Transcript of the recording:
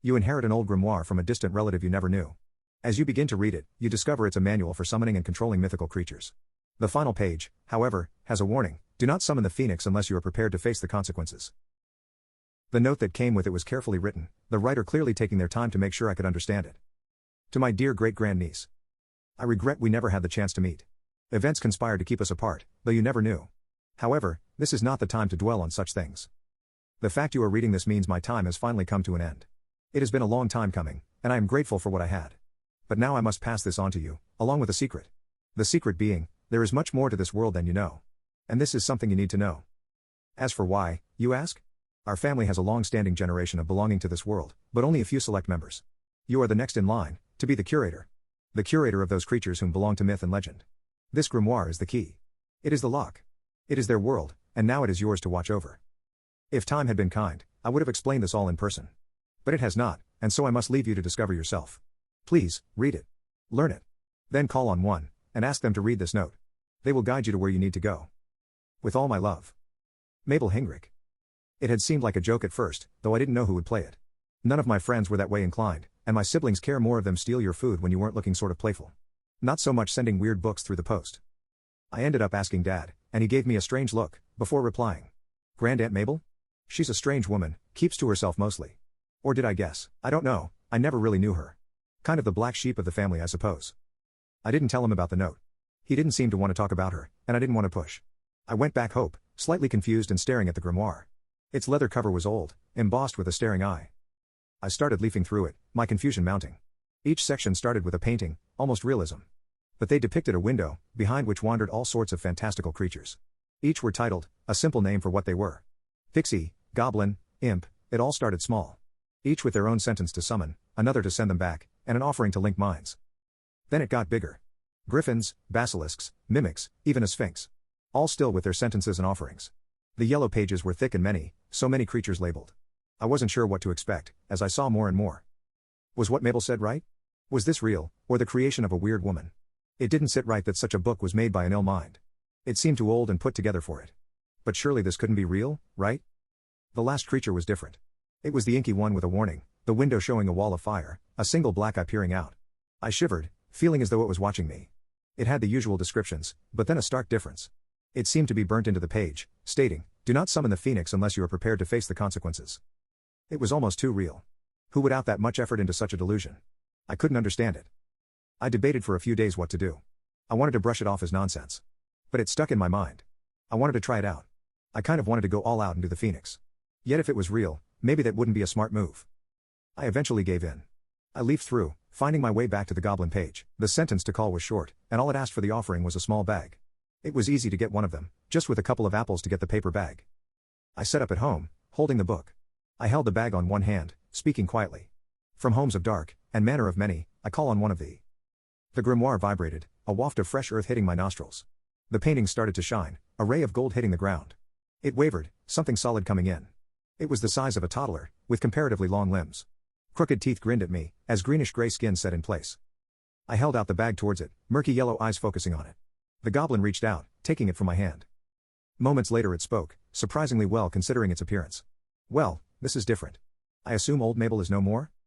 You inherit an old grimoire from a distant relative you never knew. As you begin to read it, you discover it's a manual for summoning and controlling mythical creatures. The final page, however, has a warning: do not summon the phoenix unless you are prepared to face the consequences. The note that came with it was carefully written, the writer clearly taking their time to make sure I could understand it. To my dear great-grandniece. I regret we never had the chance to meet. Events conspired to keep us apart, though you never knew. However, this is not the time to dwell on such things. The fact you are reading this means my time has finally come to an end. It has been a long time coming, and I am grateful for what I had. But now I must pass this on to you, along with a secret. The secret being, there is much more to this world than you know. And this is something you need to know. As for why, you ask? Our family has a long-standing generation of belonging to this world, but only a few select members. You are the next in line, to be the curator. The curator of those creatures whom belong to myth and legend. This grimoire is the key. It is the lock. It is their world, and now it is yours to watch over. If time had been kind, I would have explained this all in person. But it has not, and so I must leave you to discover yourself. Please, read it. Learn it. Then call on one, and ask them to read this note. They will guide you to where you need to go. With all my love. Mabel Hingrich. It had seemed like a joke at first, though I didn't know who would play it. None of my friends were that way inclined, and my siblings care more of them steal your food when you weren't looking sort of playful. Not so much sending weird books through the post. I ended up asking Dad, and he gave me a strange look, before replying. Grandaunt Mabel? She's a strange woman, keeps to herself mostly. Or did I guess? I don't know, I never really knew her. Kind of the black sheep of the family, I suppose. I didn't tell him about the note. He didn't seem to want to talk about her, and I didn't want to push. I went back home, slightly confused and staring at the grimoire. Its leather cover was old, embossed with a staring eye. I started leafing through it, my confusion mounting. Each section started with a painting, almost realism. But they depicted a window, behind which wandered all sorts of fantastical creatures. Each were titled, a simple name for what they were. Pixie, goblin, imp, it all started small. Each with their own sentence to summon, another to send them back, and an offering to link minds. Then it got bigger. Griffins, basilisks, mimics, even a sphinx. All still with their sentences and offerings. The yellow pages were thick and many, so many creatures labeled. I wasn't sure what to expect, as I saw more and more. Was what Mabel said right? Was this real, or the creation of a weird woman? It didn't sit right that such a book was made by an ill mind. It seemed too old and put together for it. But surely this couldn't be real, right? The last creature was different. It was the inky one with a warning, the window showing a wall of fire, a single black eye peering out. I shivered, feeling as though it was watching me. It had the usual descriptions, but then a stark difference. It seemed to be burnt into the page, stating, do not summon the phoenix unless you are prepared to face the consequences. It was almost too real. Who would out that much effort into such a delusion? I couldn't understand it. I debated for a few days what to do. I wanted to brush it off as nonsense. But it stuck in my mind. I wanted to try it out. I kind of wanted to go all out and do the phoenix. Yet if it was real, maybe that wouldn't be a smart move. I eventually gave in. I leafed through, finding my way back to the goblin page. The sentence to call was short, and all it asked for the offering was a small bag. It was easy to get one of them, just with a couple of apples to get the paper bag. I set up at home, holding the book. I held the bag on one hand, speaking quietly. From homes of dark, and manner of many, I call on one of thee. The grimoire vibrated, a waft of fresh earth hitting my nostrils. The painting started to shine, a ray of gold hitting the ground. It wavered, something solid coming in. It was the size of a toddler, with comparatively long limbs. Crooked teeth grinned at me, as greenish-gray skin set in place. I held out the bag towards it, murky yellow eyes focusing on it. The goblin reached out, taking it from my hand. Moments later it spoke, surprisingly well considering its appearance. Well, this is different. I assume old Mabel is no more?